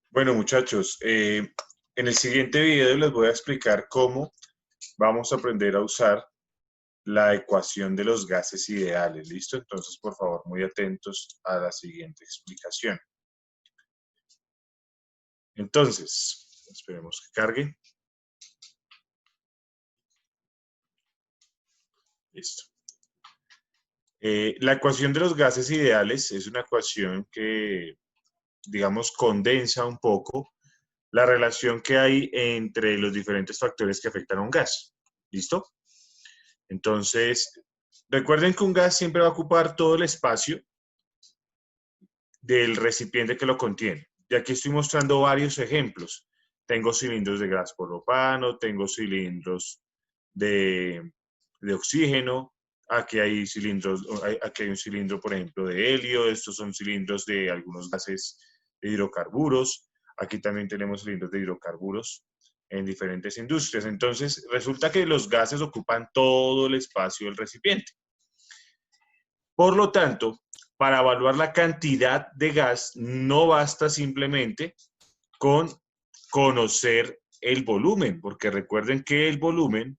Bueno, muchachos, en el siguiente video les voy a explicar cómo vamos a aprender a usar la ecuación de los gases ideales. ¿Listo? Entonces, por favor, muy atentos a la siguiente explicación. Entonces, esperemos que cargue. Listo. La ecuación de los gases ideales es una ecuación que, digamos, condensa un poco la relación que hay entre los diferentes factores que afectan a un gas. ¿Listo? Entonces, recuerden que un gas siempre va a ocupar todo el espacio del recipiente que lo contiene. Y aquí estoy mostrando varios ejemplos. Tengo cilindros de gas propano, tengo cilindros de, de oxígeno, aquí hay un cilindro, por ejemplo, de helio, estos son cilindros de algunos gases de hidrocarburos, aquí también tenemos cilindros de hidrocarburos en diferentes industrias. Entonces, resulta que los gases ocupan todo el espacio del recipiente. Por lo tanto, para evaluar la cantidad de gas, no basta simplemente con conocer el volumen, porque recuerden que el volumen,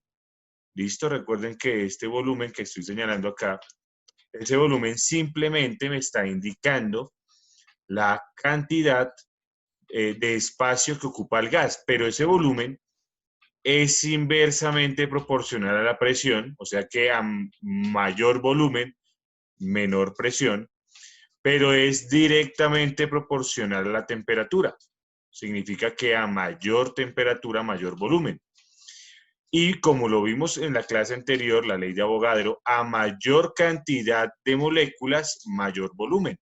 listo, recuerden que este volumen que estoy señalando acá, ese volumen simplemente me está indicando la cantidad de espacio que ocupa el gas, pero ese volumen es inversamente proporcional a la presión, o sea que a mayor volumen, menor presión, pero es directamente proporcional a la temperatura. Significa que a mayor temperatura, mayor volumen. Y como lo vimos en la clase anterior, la ley de Avogadro, a mayor cantidad de moléculas, mayor volumen.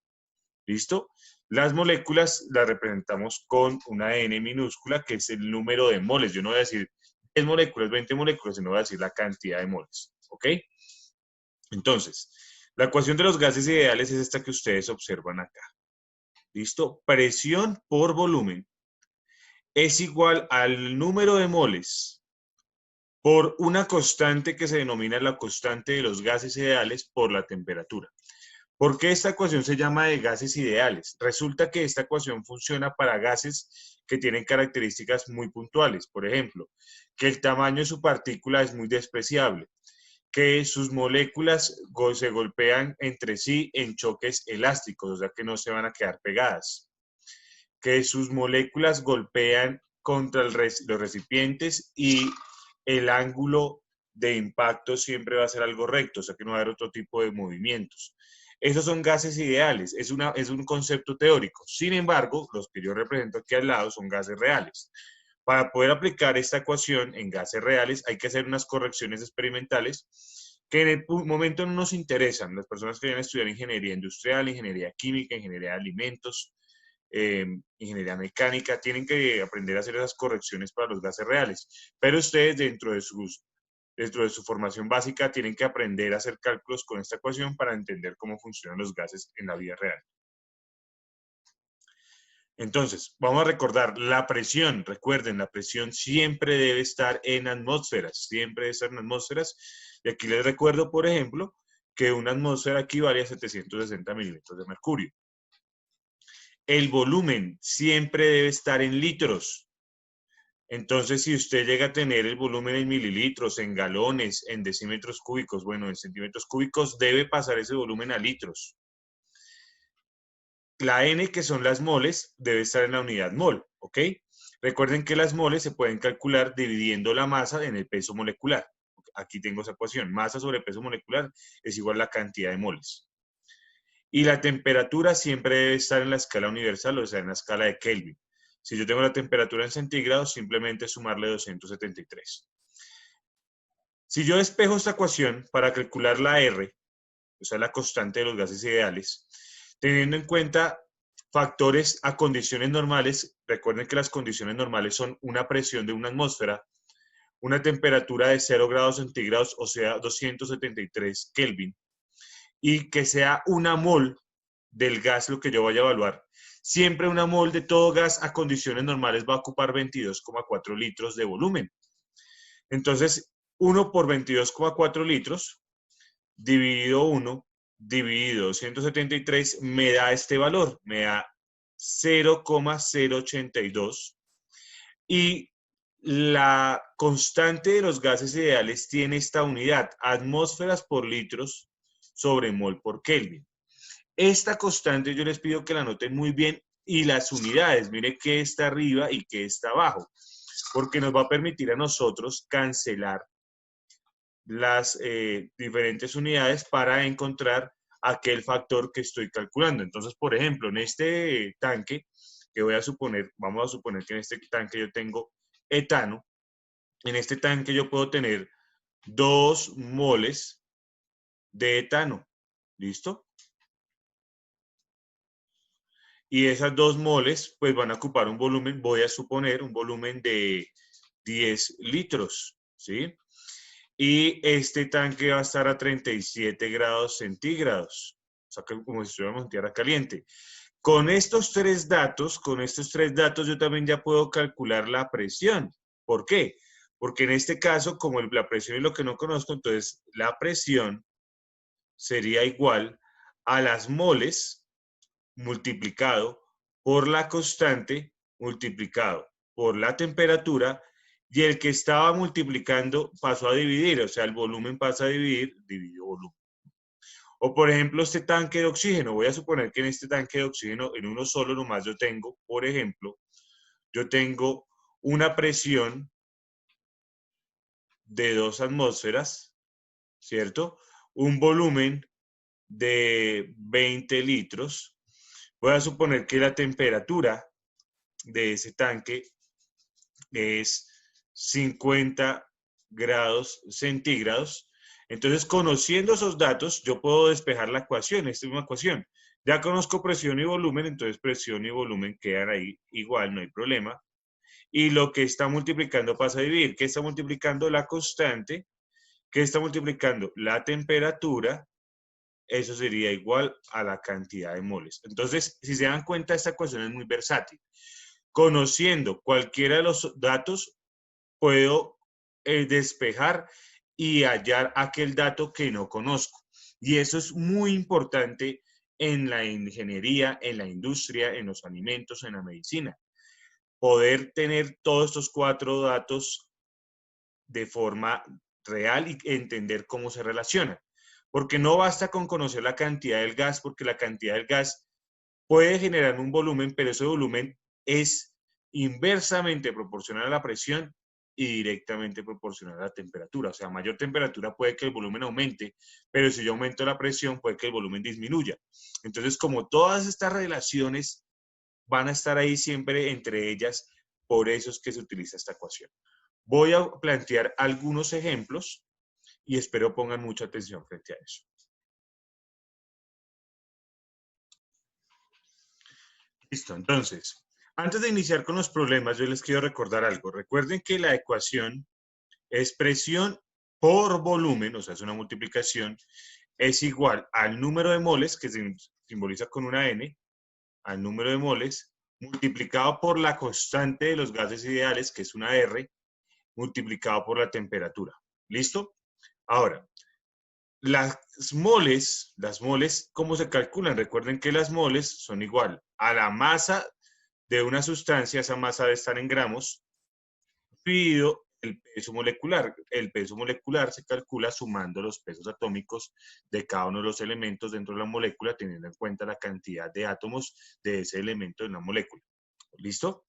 ¿Listo? Las moléculas las representamos con una N minúscula, que es el número de moles. Yo no voy a decir 10 moléculas, 20 moléculas, sino voy a decir la cantidad de moles. ¿Ok? Entonces, la ecuación de los gases ideales es esta que ustedes observan acá. ¿Listo? Presión por volumen es igual al número de moles por una constante que se denomina la constante de los gases ideales por la temperatura. ¿Por qué esta ecuación se llama de gases ideales? Resulta que esta ecuación funciona para gases que tienen características muy puntuales. Por ejemplo, que el tamaño de su partícula es muy despreciable, que sus moléculas se golpean entre sí en choques elásticos, o sea que no se van a quedar pegadas, que sus moléculas golpean contra los recipientes y el ángulo de impacto siempre va a ser algo recto, o sea que no va a haber otro tipo de movimientos. Esos son gases ideales, es un concepto teórico. Sin embargo, los que yo represento aquí al lado son gases reales. Para poder aplicar esta ecuación en gases reales hay que hacer unas correcciones experimentales que en el momento no nos interesan. Las personas que vayan a estudiar ingeniería industrial, ingeniería química, ingeniería de alimentos, ingeniería mecánica, tienen que aprender a hacer esas correcciones para los gases reales. Pero ustedes dentro de su formación básica tienen que aprender a hacer cálculos con esta ecuación para entender cómo funcionan los gases en la vida real. Entonces, vamos a recordar la presión. Recuerden, la presión siempre debe estar en atmósferas, siempre debe estar en atmósferas. Y aquí les recuerdo, por ejemplo, que una atmósfera equivale a 760 mililitros de mercurio. El volumen siempre debe estar en litros. Entonces, si usted llega a tener el volumen en mililitros, en galones, en decímetros cúbicos, bueno, en centímetros cúbicos, debe pasar ese volumen a litros. La N, que son las moles, debe estar en la unidad mol, ¿ok? Recuerden que las moles se pueden calcular dividiendo la masa en el peso molecular. Aquí tengo esa ecuación. Masa sobre peso molecular es igual a la cantidad de moles. Y la temperatura siempre debe estar en la escala universal, o sea, en la escala de Kelvin. Si yo tengo la temperatura en centígrados, simplemente sumarle 273. Si yo despejo esta ecuación para calcular la R, o sea, la constante de los gases ideales, teniendo en cuenta factores a condiciones normales, recuerden que las condiciones normales son una presión de una atmósfera, una temperatura de 0 grados centígrados, o sea, 273 Kelvin, y que sea una mol del gas lo que yo vaya a evaluar. Siempre una mol de todo gas a condiciones normales va a ocupar 22,4 litros de volumen. Entonces, 1 por 22,4 litros dividido 1 dividido 173 me da este valor, me da 0,082 y la constante de los gases ideales tiene esta unidad, atmósferas por litros sobre mol por Kelvin. Esta constante yo les pido que la anoten muy bien y las unidades, mire qué está arriba y qué está abajo, porque nos va a permitir a nosotros cancelar las diferentes unidades para encontrar aquel factor que estoy calculando. Entonces, por ejemplo, en este tanque, que voy a suponer, vamos a suponer que en este tanque yo tengo etano, en este tanque yo puedo tener 2 moles de etano, ¿listo? Y esas 2 moles pues van a ocupar un volumen, voy a suponer, un volumen de 10 litros, ¿sí? Y este tanque va a estar a 37 grados centígrados, o sea, que como si estuviéramos en tierra caliente. Con estos tres datos, yo también ya puedo calcular la presión. ¿Por qué? Porque en este caso, como la presión es lo que no conozco, entonces la presión sería igual a las moles multiplicado por la constante multiplicado por la temperatura, y el que estaba multiplicando pasó a dividir, o sea, el volumen pasa a dividir, dividió volumen. O por ejemplo, este tanque de oxígeno, voy a suponer que en este tanque de oxígeno, en uno solo nomás yo tengo, por ejemplo, yo tengo una presión de 2 atmósferas, ¿cierto? Un volumen de 20 litros. Voy a suponer que la temperatura de ese tanque es 50 grados centígrados. Entonces, conociendo esos datos, yo puedo despejar la ecuación, esta es una ecuación. Ya conozco presión y volumen, entonces presión y volumen quedan ahí igual, no hay problema. Y lo que está multiplicando pasa a dividir. ¿Qué está multiplicando? La constante. ¿Qué está multiplicando? La temperatura. Eso sería igual a la cantidad de moles. Entonces, si se dan cuenta, esta ecuación es muy versátil. Conociendo cualquiera de los datos, puedo despejar y hallar aquel dato que no conozco. Y eso es muy importante en la ingeniería, en la industria, en los alimentos, en la medicina. Poder tener todos estos 4 datos de forma real y entender cómo se relacionan. Porque no basta con conocer la cantidad del gas, porque la cantidad del gas puede generar un volumen, pero ese volumen es inversamente proporcional a la presión y directamente proporcional a la temperatura. O sea, a mayor temperatura puede que el volumen aumente, pero si yo aumento la presión puede que el volumen disminuya. Entonces, como todas estas relaciones van a estar ahí siempre entre ellas, por eso es que se utiliza esta ecuación. Voy a plantear algunos ejemplos y espero pongan mucha atención frente a eso. Listo, entonces, antes de iniciar con los problemas, yo les quiero recordar algo. Recuerden que la ecuación es presión por volumen, o sea, es una multiplicación, es igual al número de moles, que se simboliza con una N, al número de moles, multiplicado por la constante de los gases ideales, que es una R, multiplicado por la temperatura. ¿Listo? Ahora, las moles, ¿cómo se calculan? Recuerden que las moles son igual a la masa de una sustancia, esa masa debe estar en gramos, dividido el peso molecular. El peso molecular se calcula sumando los pesos atómicos de cada uno de los elementos dentro de la molécula, teniendo en cuenta la cantidad de átomos de ese elemento en la molécula. ¿Listo?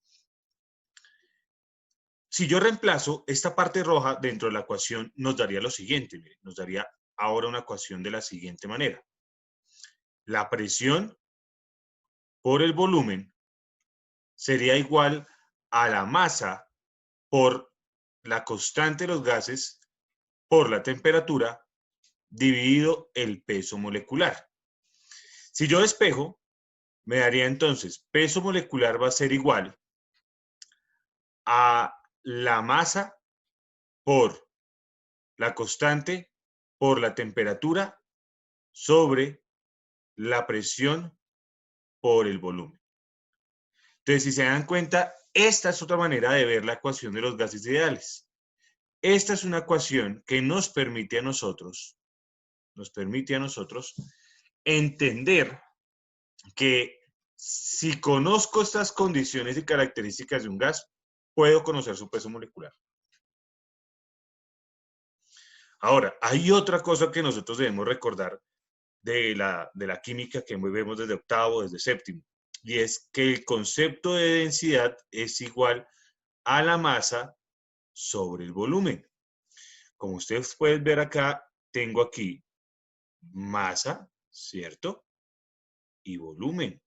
Si yo reemplazo esta parte roja dentro de la ecuación, nos daría lo siguiente. Nos daría ahora una ecuación de la siguiente manera. La presión por el volumen sería igual a la masa por la constante de los gases por la temperatura dividido el peso molecular. Si yo despejo, me daría entonces peso molecular va a ser igual a la masa por la constante por la temperatura sobre la presión por el volumen. Entonces, si se dan cuenta, esta es otra manera de ver la ecuación de los gases ideales. Esta es una ecuación que nos permite a nosotros entender que Si conozco estas condiciones y características de un gas, puedo conocer su peso molecular. Ahora, hay otra cosa que nosotros debemos recordar de la química que vemos desde octavo, desde séptimo, y es que el concepto de densidad es igual a la masa sobre el volumen. Como ustedes pueden ver acá, tengo aquí masa, ¿cierto? Y volumen.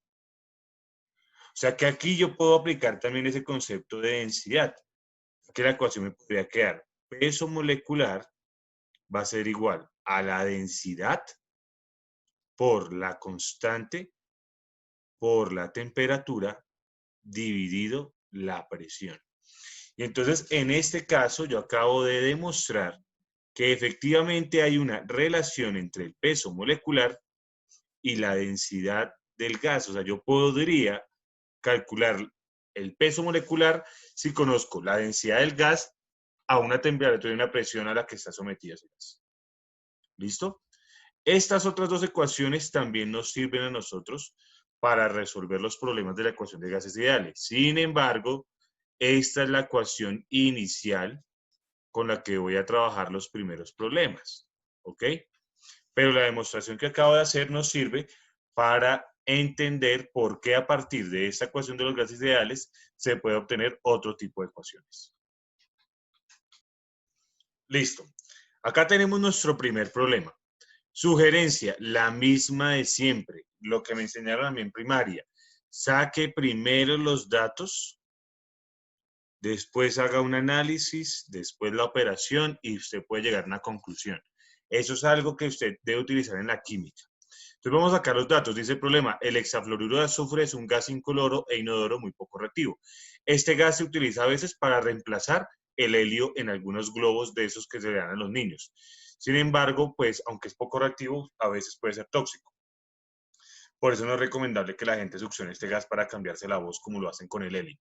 O sea que aquí yo puedo aplicar también ese concepto de densidad, que la ecuación me podría quedar peso molecular va a ser igual a la densidad por la constante por la temperatura dividido la presión. Y entonces, en este caso, yo acabo de demostrar que efectivamente hay una relación entre el peso molecular y la densidad del gas. O sea, yo podría calcular el peso molecular si conozco la densidad del gas a una temperatura y una presión a la que está sometida ese gas. ¿Listo? Estas otras dos ecuaciones también nos sirven a nosotros para resolver los problemas de la ecuación de gases ideales. Sin embargo, esta es la ecuación inicial con la que voy a trabajar los primeros problemas. ¿Ok? Pero la demostración que acabo de hacer nos sirve para entender por qué a partir de esta ecuación de los gases ideales se puede obtener otro tipo de ecuaciones. Listo. Acá tenemos nuestro primer problema. Sugerencia, la misma de siempre, lo que me enseñaron a mí en primaria. Saque primero los datos, después haga un análisis, después la operación y usted puede llegar a una conclusión. Eso es algo que usted debe utilizar en la química. Entonces vamos a sacar los datos. Dice el problema, el hexafluoruro de azufre es un gas incoloro e inodoro muy poco reactivo. Este gas se utiliza a veces para reemplazar el helio en algunos globos de esos que se le dan a los niños. Sin embargo, pues, aunque es poco reactivo, a veces puede ser tóxico. Por eso no es recomendable que la gente succione este gas para cambiarse la voz como lo hacen con el helio.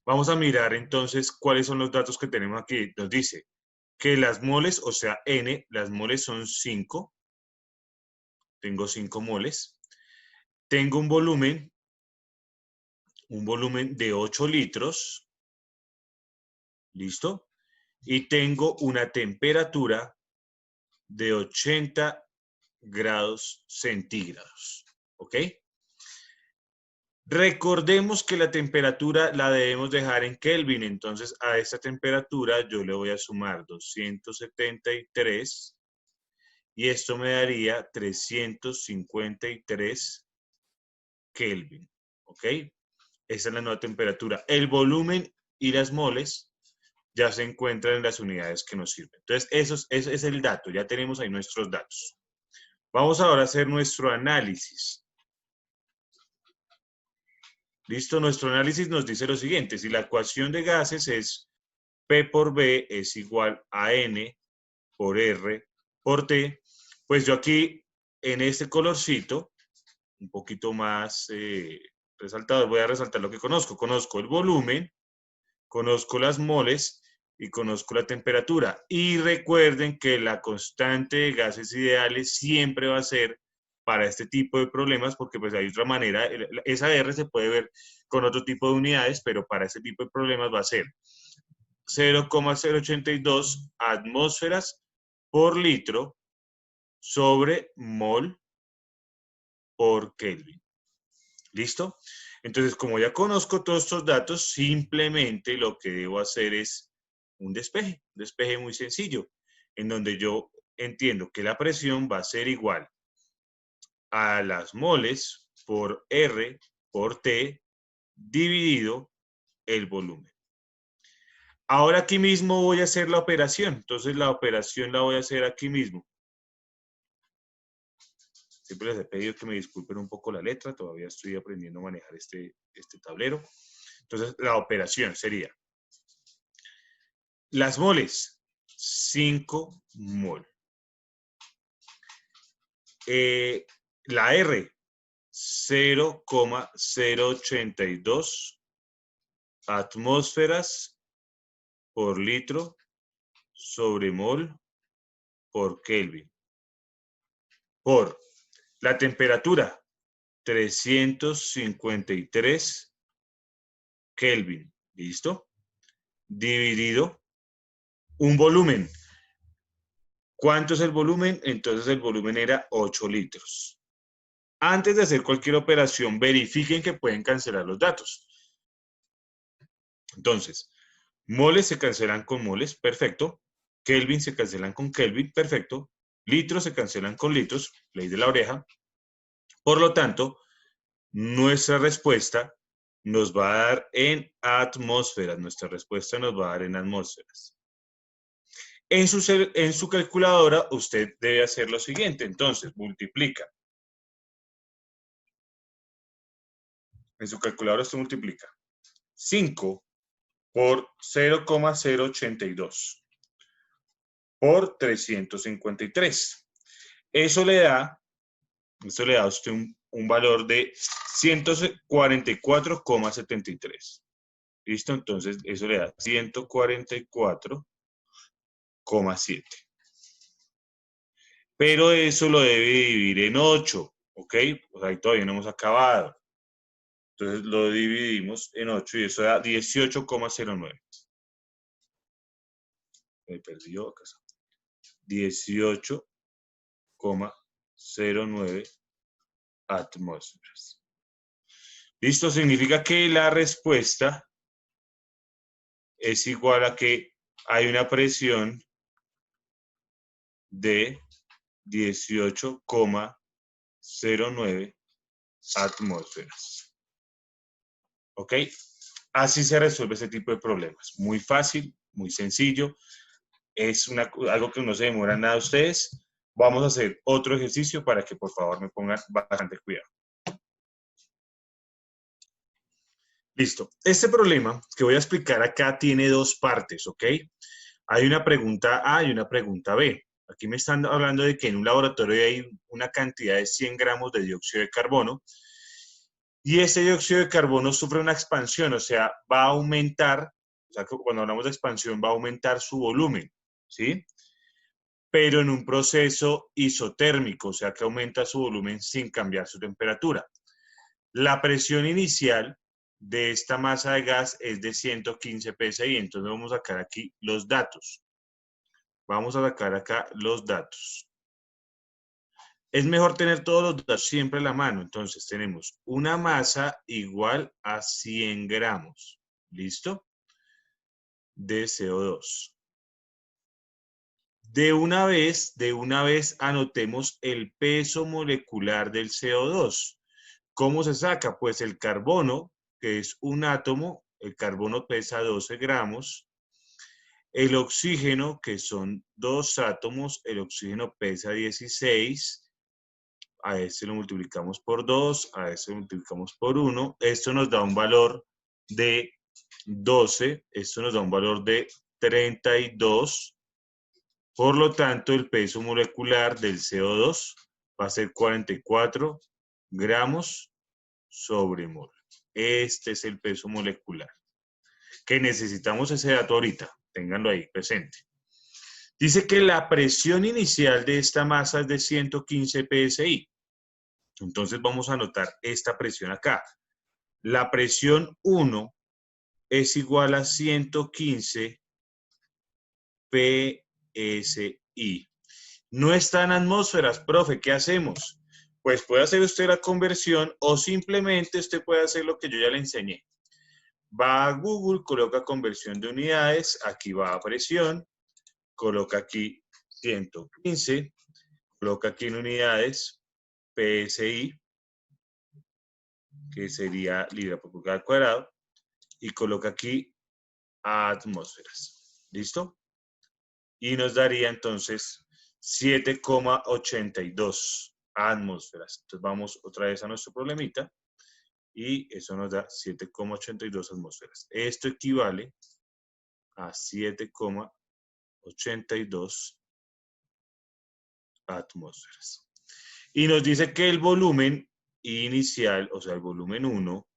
Vamos a mirar entonces cuáles son los datos que tenemos aquí. Nos dice que las moles, o sea, N, las moles son 5. Tengo 5 moles. Tengo un volumen de 8 litros. ¿Listo? Y tengo una temperatura de 80 grados centígrados. ¿Ok? Recordemos que la temperatura la debemos dejar en Kelvin, entonces a esta temperatura yo le voy a sumar 273 y esto me daría 353 Kelvin, ¿ok? Esa es la nueva temperatura. El volumen y las moles ya se encuentran en las unidades que nos sirven. Entonces, ese es el dato, ya tenemos ahí nuestros datos. Vamos ahora a hacer nuestro análisis. Listo, nuestro análisis nos dice lo siguiente, si la ecuación de gases es P por B es igual a N por R por T, pues yo aquí en este colorcito, un poquito más resaltado, voy a resaltar lo que conozco. Conozco el volumen, conozco las moles y conozco la temperatura. Y recuerden que la constante de gases ideales siempre va a ser para este tipo de problemas, porque pues hay otra manera, esa R se puede ver con otro tipo de unidades, pero para este tipo de problemas va a ser 0,082 atmósferas por litro sobre mol por Kelvin. ¿Listo? Entonces, como ya conozco todos estos datos, simplemente lo que debo hacer es un despeje muy sencillo, en donde yo entiendo que la presión va a ser igual a las moles por R por T dividido el volumen. Ahora aquí mismo voy a hacer la operación, entonces la operación la voy a hacer aquí mismo. Siempre les he pedido que me disculpen un poco la letra, todavía estoy aprendiendo a manejar este tablero. Entonces la operación sería las moles, 5 mol. La R, 0,082 atmósferas por litro sobre mol por Kelvin. Por la temperatura, 353 Kelvin. ¿Listo? Dividido un volumen. ¿Cuánto es el volumen? Entonces el volumen era 8 litros. Antes de hacer cualquier operación, verifiquen que pueden cancelar los datos. Entonces, moles se cancelan con moles, perfecto. Kelvin se cancelan con Kelvin, perfecto. Litros se cancelan con litros, ley de la oreja. Por lo tanto, nuestra respuesta nos va a dar en atmósferas. Nuestra respuesta nos va a dar en atmósferas. En su calculadora, usted debe hacer lo siguiente. Entonces, multiplica. En su calculadora usted multiplica 5 por 0,082 por 353. Eso le da a usted un valor de 144,73. ¿Listo? Entonces, eso le da 144,7. Pero eso lo debe dividir en 8, ¿ok? Pues ahí todavía no hemos acabado. Entonces, lo dividimos en 8 y eso da 18,09. Me perdió acá. 18,09 atmósferas. Listo, significa que la respuesta es igual a que hay una presión de 18,09 atmósferas. ¿Ok? Así se resuelve ese tipo de problemas. Muy fácil, muy sencillo. Es algo que no se demora nada a ustedes. Vamos a hacer otro ejercicio para que por favor me pongan bastante cuidado. Listo. Este problema que voy a explicar acá tiene dos partes, ¿ok? Hay una pregunta A y una pregunta B. Aquí me están hablando de que en un laboratorio hay una cantidad de 100 gramos de dióxido de carbono y ese dióxido de carbono sufre una expansión, o sea, va a aumentar, o sea, cuando hablamos de expansión va a aumentar su volumen, ¿sí? Pero en un proceso isotérmico, o sea, que aumenta su volumen sin cambiar su temperatura. La presión inicial de esta masa de gas es de 115 psi, entonces vamos a sacar aquí los datos. Vamos a sacar acá los datos. Es mejor tener todos los datos siempre a la mano. Entonces tenemos una masa igual a 100 gramos. ¿Listo? De CO2. De una vez anotemos el peso molecular del CO2. ¿Cómo se saca? Pues el carbono, que es un átomo, el carbono pesa 12 gramos. El oxígeno, que son 2 átomos, el oxígeno pesa 16. A este lo multiplicamos por 2, a este lo multiplicamos por 1. Esto nos da un valor de 12, esto nos da un valor de 32. Por lo tanto, el peso molecular del CO2 va a ser 44 gramos sobre mol. Este es el peso molecular. Que necesitamos ese dato ahorita, ténganlo ahí presente. Dice que la presión inicial de esta masa es de 115 psi. Entonces vamos a anotar esta presión acá. La presión 1 es igual a 115 psi. No está en atmósferas, profe, ¿qué hacemos? Pues puede hacer usted la conversión o simplemente usted puede hacer lo que yo ya le enseñé. Va a Google, coloca conversión de unidades, aquí va a presión, coloca aquí 115, coloca aquí en unidades PSI, que sería libra por pulgada al cuadrado, y coloca aquí atmósferas. ¿Listo? Y nos daría entonces 7,82 atmósferas. Entonces vamos otra vez a nuestro problemita y eso nos da 7,82 atmósferas. Esto equivale a 7,82 atmósferas. Y nos dice que el volumen inicial, o sea, el volumen 1,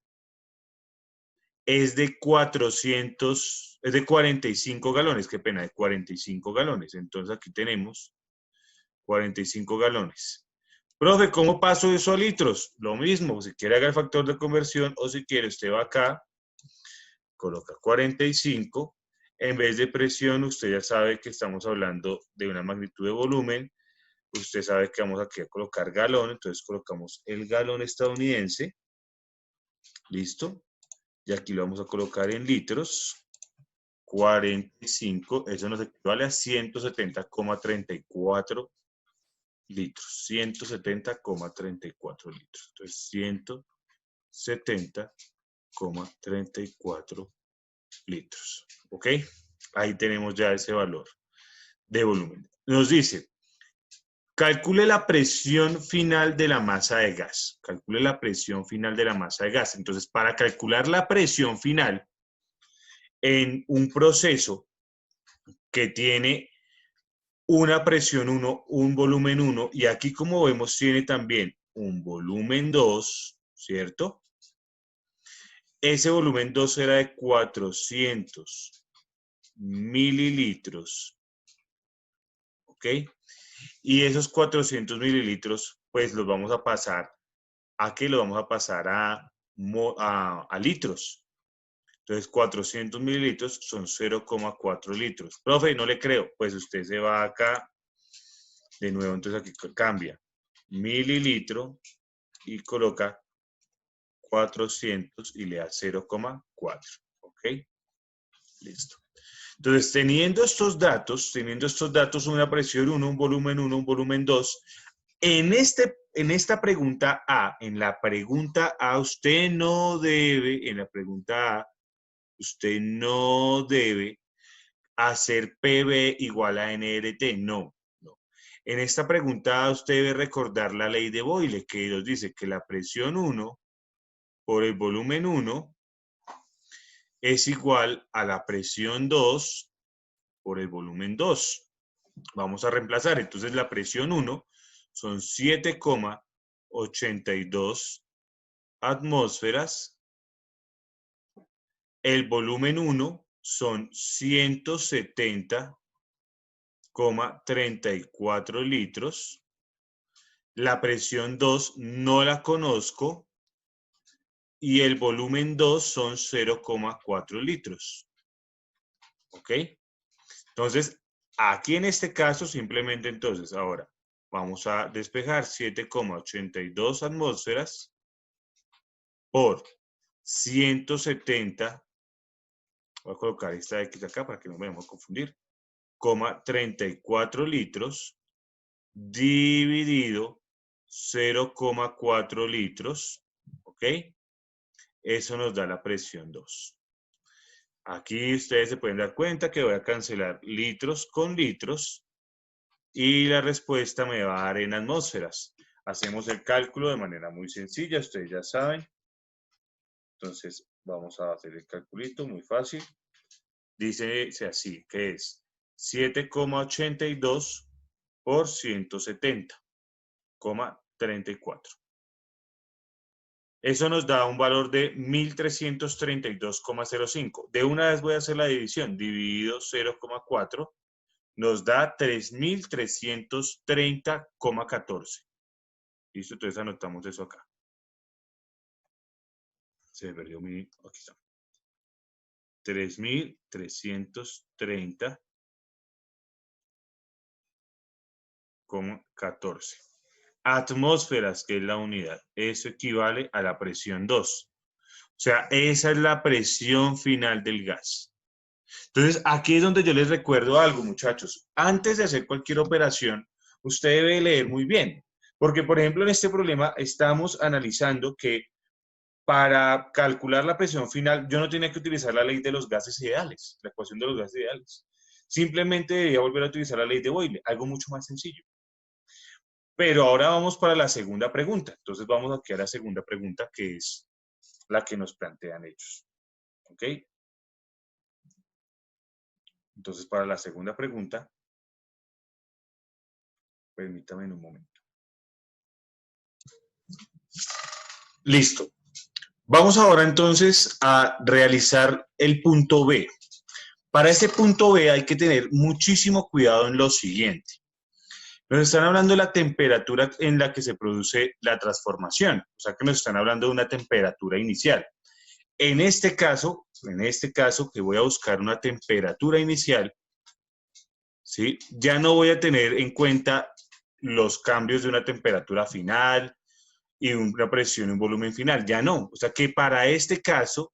es de 45 galones, qué pena, de 45 galones. Entonces aquí tenemos 45 galones. Profe, ¿cómo paso eso a litros? Lo mismo, si quiere haga el factor de conversión o si quiere usted va acá, coloca 45. En vez de presión, usted ya sabe que estamos hablando de una magnitud de volumen. Usted sabe que vamos aquí a colocar galón, entonces colocamos el galón estadounidense. Listo. Y aquí lo vamos a colocar en litros. 45, eso nos equivale a 170,34 litros. 170,34 litros. Entonces, 170,34 litros. ¿Ok? Ahí tenemos ya ese valor de volumen. Nos dice, calcule la presión final de la masa de gas. Calcule la presión final de la masa de gas. Entonces, para calcular la presión final en un proceso que tiene una presión 1, un volumen 1, y aquí como vemos tiene también un volumen 2, ¿cierto? Ese volumen 2 era de 400 mililitros, ¿ok? Y esos 400 mililitros, pues los vamos a pasar, ¿a qué? Los vamos a pasar a litros. Entonces, 400 mililitros son 0,4 litros. Profe, no le creo. Pues usted se va acá, de nuevo, entonces aquí cambia mililitro y coloca 400 y le da 0,4. ¿Ok? Listo. Entonces, teniendo estos datos, una presión 1, un volumen 1, un volumen 2, en esta pregunta A, en la pregunta A, usted no debe hacer PV igual a NRT, no. En esta pregunta usted debe recordar la ley de Boyle, que nos dice que la presión 1 por el volumen 1 es igual a la presión 2 por el volumen 2. Vamos a reemplazar, entonces la presión 1 son 7,82 atmósferas. El volumen 1 son 170,34 litros. La presión 2 no la conozco. Y el volumen 2 son 0,4 litros. ¿Ok? Entonces, aquí en este caso, simplemente entonces, ahora, vamos a despejar 7,82 atmósferas por 170. Voy a colocar esta X acá para que no me vayamos a confundir. 34 litros dividido 0,4 litros. ¿Ok? Eso nos da la presión 2. Aquí ustedes se pueden dar cuenta que voy a cancelar litros con litros y la respuesta me va a dar en atmósferas. Hacemos el cálculo de manera muy sencilla, ustedes ya saben. Entonces vamos a hacer el calculito muy fácil. Dice así, que es 7,82 por 170,34. Eso nos da un valor de 1332,05. De una vez voy a hacer la división. Dividido 0,4 nos da 3330,14. Listo, entonces anotamos eso acá. Se me perdió mi... Aquí está. 3330,14. Atmósferas, que es la unidad. Eso equivale a la presión 2. O sea, esa es la presión final del gas. Entonces, aquí es donde yo les recuerdo algo, muchachos. Antes de hacer cualquier operación, usted debe leer muy bien. Porque, por ejemplo, en este problema estamos analizando que para calcular la presión final, yo no tenía que utilizar la ley de los gases ideales, la ecuación de los gases ideales. Simplemente debía volver a utilizar la ley de Boyle, algo mucho más sencillo. Pero ahora vamos para la segunda pregunta. Entonces, vamos aquí a la segunda pregunta, que es la que nos plantean ellos. ¿Ok? Entonces, para la segunda pregunta, permítame un momento. Listo. Vamos ahora entonces a realizar el punto B. Para este punto B hay que tener muchísimo cuidado en lo siguiente. Nos están hablando de la temperatura en la que se produce la transformación, o sea que nos están hablando de una temperatura inicial. En este caso, que voy a buscar una temperatura inicial, ¿sí? Ya no voy a tener en cuenta los cambios de una temperatura final y una presión y un volumen final, ya no. O sea que para este caso,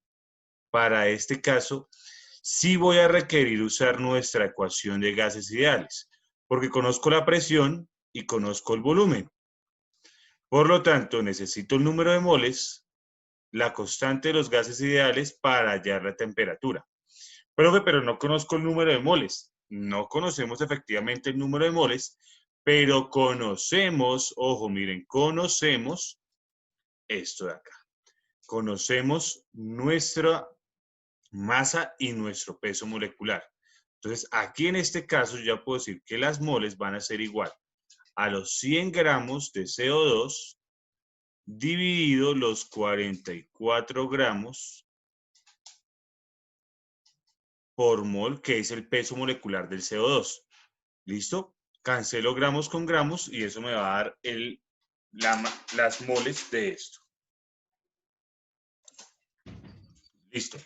sí voy a requerir usar nuestra ecuación de gases ideales, porque conozco la presión y conozco el volumen. Por lo tanto, necesito el número de moles, la constante de los gases ideales para hallar la temperatura. Pero no conozco el número de moles. No conocemos efectivamente el número de moles, pero conocemos, ojo, miren, conocemos esto de acá. Conocemos nuestra masa y nuestro peso molecular. Entonces, aquí en este caso ya puedo decir que las moles van a ser igual a los 100 gramos de CO2 dividido los 44 gramos por mol, que es el peso molecular del CO2. ¿Listo? Cancelo gramos con gramos y eso me va a dar las moles de esto. Listo.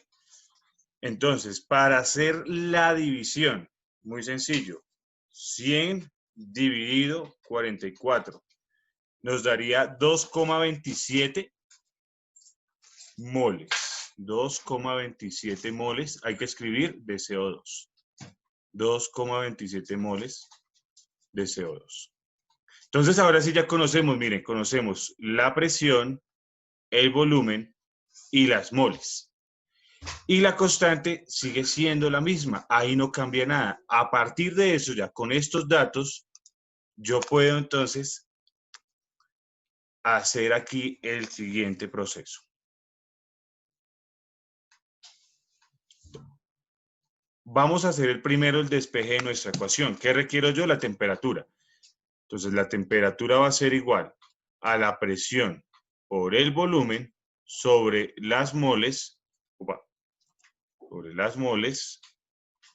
Entonces, para hacer la división, muy sencillo, 100 dividido 44 nos daría 2,27 moles. 2,27 moles, hay que escribir de CO2. 2,27 moles de CO2. Entonces, ahora sí ya conocemos, miren, conocemos la presión, el volumen y las moles. Y la constante sigue siendo la misma, ahí no cambia nada. A partir de eso, ya con estos datos, yo puedo entonces hacer aquí el siguiente proceso. Vamos a hacer el primero el despeje de nuestra ecuación. ¿Qué requiero yo? La temperatura. Entonces, la temperatura va a ser igual a la presión por el volumen sobre las moles,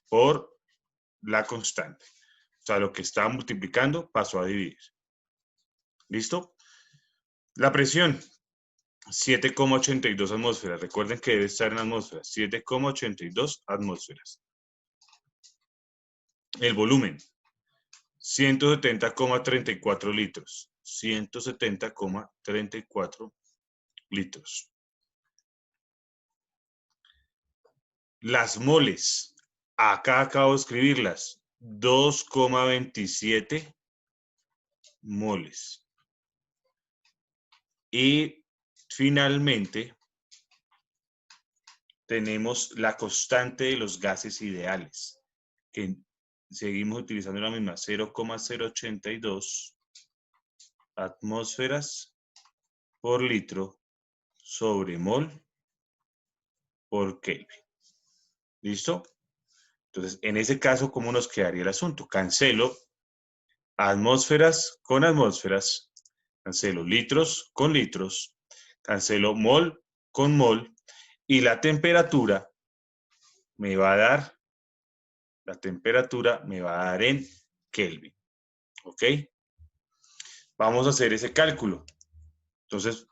por la constante. O sea, lo que está multiplicando pasó a dividir. ¿Listo? La presión, 7,82 atmósferas. Recuerden que debe estar en atmósferas. 7,82 atmósferas. El volumen, 170,34 litros. 170,34 litros. Las moles, acá acabo de escribirlas, 2,27 moles. Y finalmente tenemos la constante de los gases ideales, que seguimos utilizando la misma, 0,082 atmósferas por litro sobre mol por Kelvin. ¿Listo? Entonces, en ese caso, ¿cómo nos quedaría el asunto? Cancelo atmósferas con atmósferas, cancelo litros con litros, cancelo mol con mol, y la temperatura me va a dar, en Kelvin. ¿Ok? Vamos a hacer ese cálculo. Entonces,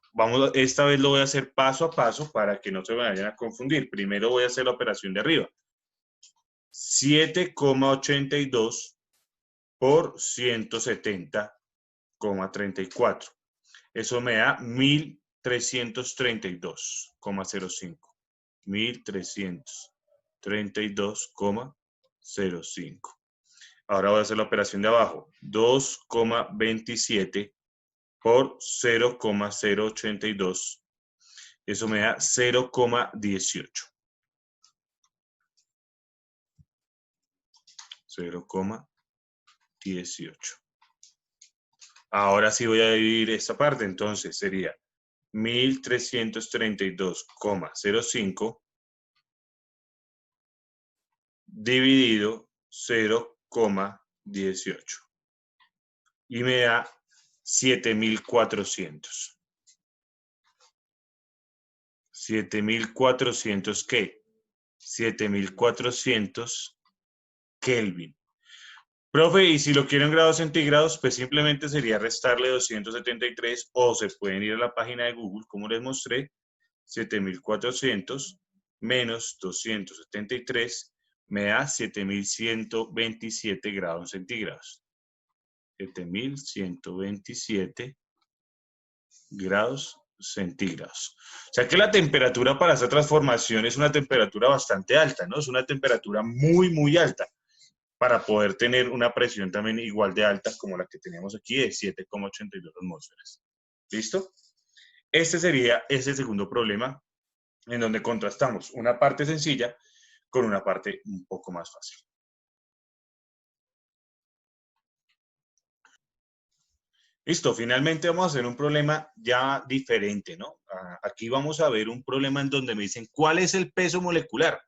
esta vez lo voy a hacer paso a paso para que no se vayan a confundir. Primero voy a hacer la operación de arriba. 7,82 por 170,34. Eso me da 1332,05. 1332,05. Ahora voy a hacer la operación de abajo. 2,27 por 0,082. Eso me da 0,18. 0,18. Ahora sí voy a dividir esta parte. Entonces sería 1332,05 dividido 0,18. Y me da 7.400. 7.400 ¿qué? 7.400 Kelvin. Profe, y si lo quiero en grados centígrados, pues simplemente sería restarle 273 o se pueden ir a la página de Google, como les mostré, 7400 menos 273 me da 7127 grados centígrados. 7127 grados centígrados. O sea que la temperatura para esta transformación es una temperatura bastante alta, ¿no? Es una temperatura muy, muy alta para poder tener una presión también igual de alta como la que tenemos aquí de 7,82 atmósferas. ¿Listo? Este sería ese segundo problema en donde contrastamos una parte sencilla con una parte un poco más fácil. Listo, finalmente vamos a hacer un problema ya diferente, ¿no? Aquí vamos a ver un problema en donde me dicen, ¿cuál es el peso molecular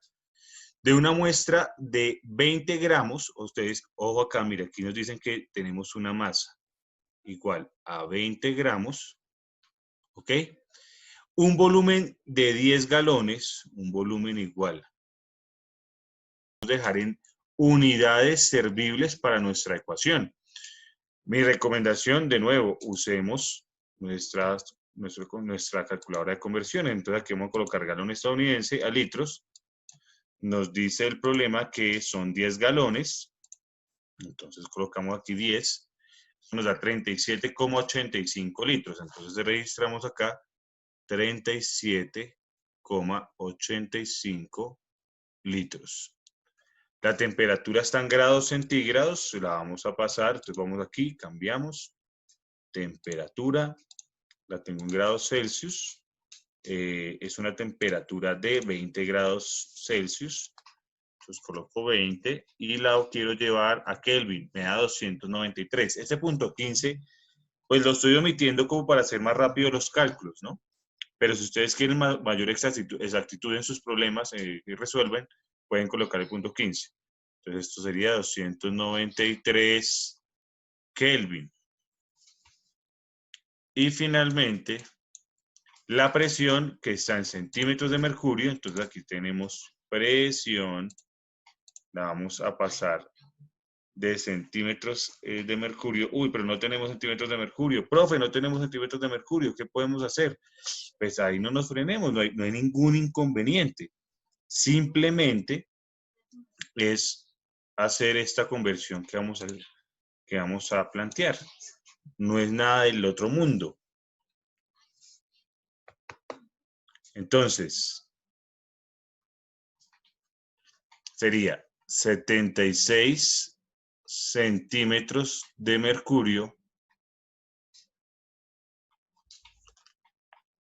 de una muestra de 20 gramos? Ustedes, ojo acá, mira, aquí nos dicen que tenemos una masa igual a 20 gramos, ¿ok? Un volumen de 10 galones, un volumen igual. Vamos a dejar en unidades servibles para nuestra ecuación. Mi recomendación, de nuevo, usemos nuestra calculadora de conversión. Entonces aquí vamos a colocar galón estadounidense a litros. Nos dice el problema que son 10 galones. Entonces colocamos aquí 10. Nos da 37,85 litros. Entonces registramos acá 37,85 litros. La temperatura está en grados centígrados, la vamos a pasar, entonces vamos aquí, cambiamos, temperatura, la tengo en grados Celsius, es una temperatura de 20 grados Celsius, entonces coloco 20 y la quiero llevar a Kelvin, me da 293. Ese punto 15, pues lo estoy omitiendo como para hacer más rápido los cálculos, ¿no? Pero si ustedes quieren mayor exactitud en sus problemas y resuelven, pueden colocar el punto 15. Entonces esto sería 293 Kelvin. Y finalmente, la presión que está en centímetros de mercurio. Entonces aquí tenemos presión. La vamos a pasar de centímetros de mercurio. Uy, pero no tenemos centímetros de mercurio. Profe, no tenemos centímetros de mercurio. ¿Qué podemos hacer? Pues ahí no nos frenemos, no hay ningún inconveniente. Simplemente es hacer esta conversión que vamos a plantear. No es nada del otro mundo. Entonces, sería 76 centímetros de mercurio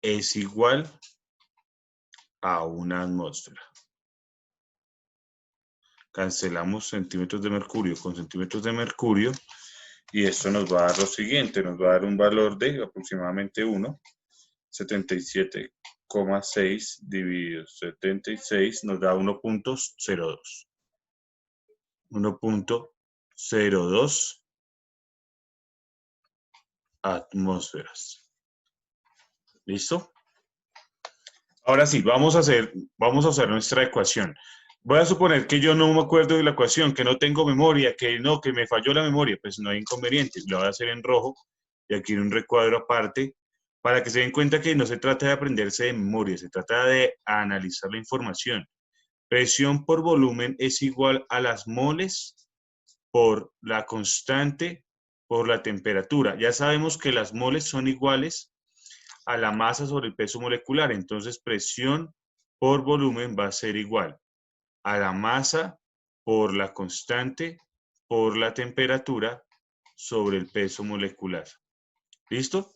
es igual a una atmósfera. Cancelamos centímetros de mercurio con centímetros de mercurio y esto nos va a dar lo siguiente, nos va a dar un valor de aproximadamente 1, 77,6 dividido 76 nos da 1,02. 1,02 atmósferas. ¿Listo? Ahora sí, vamos a usar nuestra ecuación. Voy a suponer que yo no me acuerdo de la ecuación, que no tengo memoria, que me falló la memoria, pues no hay inconveniente. Lo voy a hacer en rojo y aquí en un recuadro aparte para que se den cuenta que no se trata de aprenderse de memoria, se trata de analizar la información. Presión por volumen es igual a las moles por la constante por la temperatura. Ya sabemos que las moles son iguales a la masa sobre el peso molecular. Entonces, presión por volumen va a ser igual a la masa por la constante por la temperatura sobre el peso molecular. ¿Listo?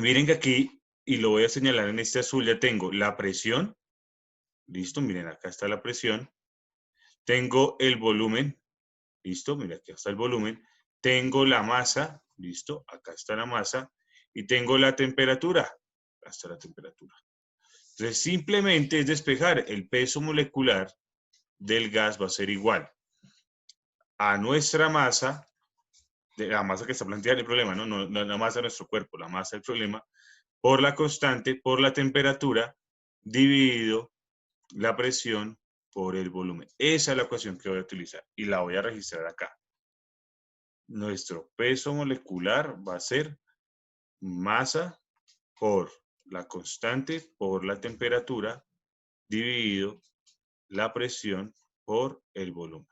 Miren que aquí, y lo voy a señalar en este azul, ya tengo la presión. ¿Listo? Miren, acá está la presión. Tengo el volumen. ¿Listo? Miren, aquí está el volumen. Tengo la masa. ¿Listo? Acá está la masa. Y tengo la temperatura. Acá está la temperatura. Entonces, simplemente es despejar el peso molecular del gas va a ser igual a nuestra masa, de la masa que está planteada el problema, no la masa de nuestro cuerpo, la masa del problema, por la constante, por la temperatura, dividido la presión por el volumen. Esa es la ecuación que voy a utilizar y la voy a registrar acá. nuestro peso molecular va a ser masa por la constante por la temperatura dividido la presión por el volumen.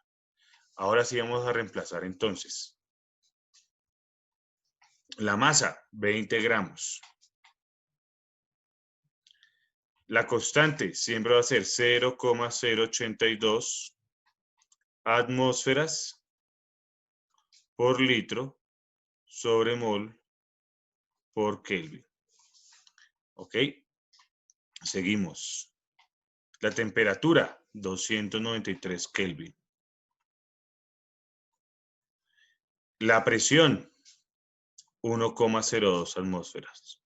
Ahora sí vamos a reemplazar entonces. La masa, 20 gramos. La constante siempre va a ser 0,082 atmósferas por litro sobre mol por Kelvin. ¿Ok? Seguimos. La temperatura, 293 Kelvin. La presión, 1,02 atmósferas.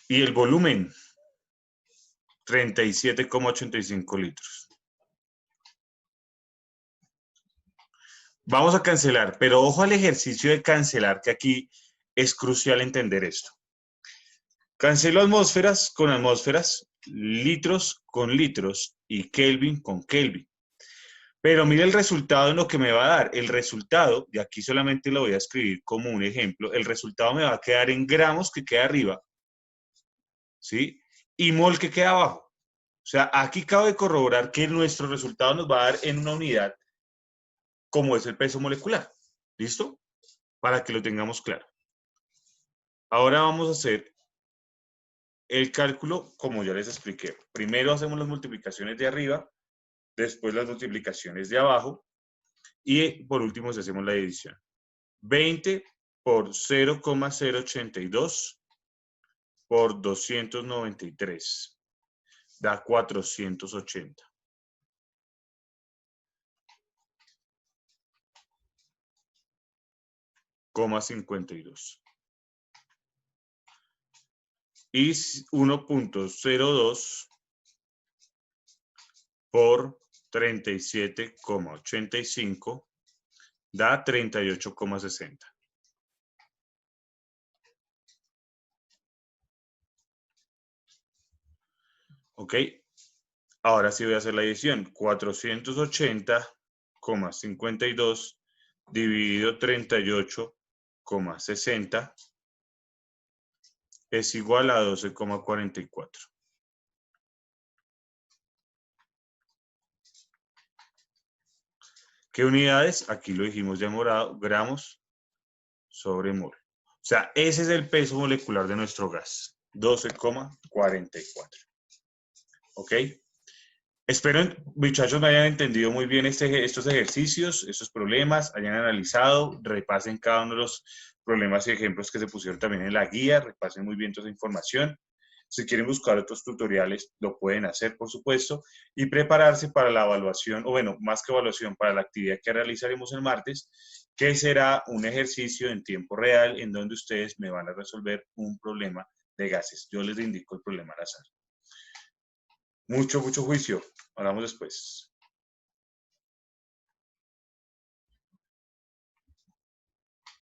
Y el volumen, 37,85 litros. Vamos a cancelar, pero ojo al ejercicio de cancelar, que aquí es crucial entender esto. Cancelo atmósferas con atmósferas, litros con litros y Kelvin con Kelvin. Pero mire el resultado en lo que me va a dar. El resultado, y aquí solamente lo voy a escribir como un ejemplo, el resultado me va a quedar en gramos que queda arriba, ¿sí? Y mol que queda abajo. O sea, aquí acabo de corroborar que nuestro resultado nos va a dar en una unidad como es el peso molecular. ¿Listo? Para que lo tengamos claro. Ahora vamos a hacer el cálculo como ya les expliqué. Primero hacemos las multiplicaciones de arriba, después las multiplicaciones de abajo y por último hacemos la división. 20 por 0,082 por 293 da 480,52. Y 1,02 por 37,85 da 38,60. ¿Ok? Ahora sí voy a hacer la división. 480,52 dividido 38,60 es igual a 12,44. ¿Qué unidades? Aquí lo dijimos ya morado, gramos sobre mol. O sea, ese es el peso molecular de nuestro gas, 12,44. ¿Ok? Espero, muchachos, me hayan entendido muy bien estos ejercicios, estos problemas, hayan analizado, repasen cada uno de los problemas y ejemplos que se pusieron también en la guía, repasen muy bien toda esa información. Si quieren buscar otros tutoriales, lo pueden hacer, por supuesto, y prepararse para la evaluación, o bueno, más que evaluación, para la actividad que realizaremos el martes, que será un ejercicio en tiempo real en donde ustedes me van a resolver un problema de gases. Yo les indico el problema al azar. Mucho juicio. Hablamos después.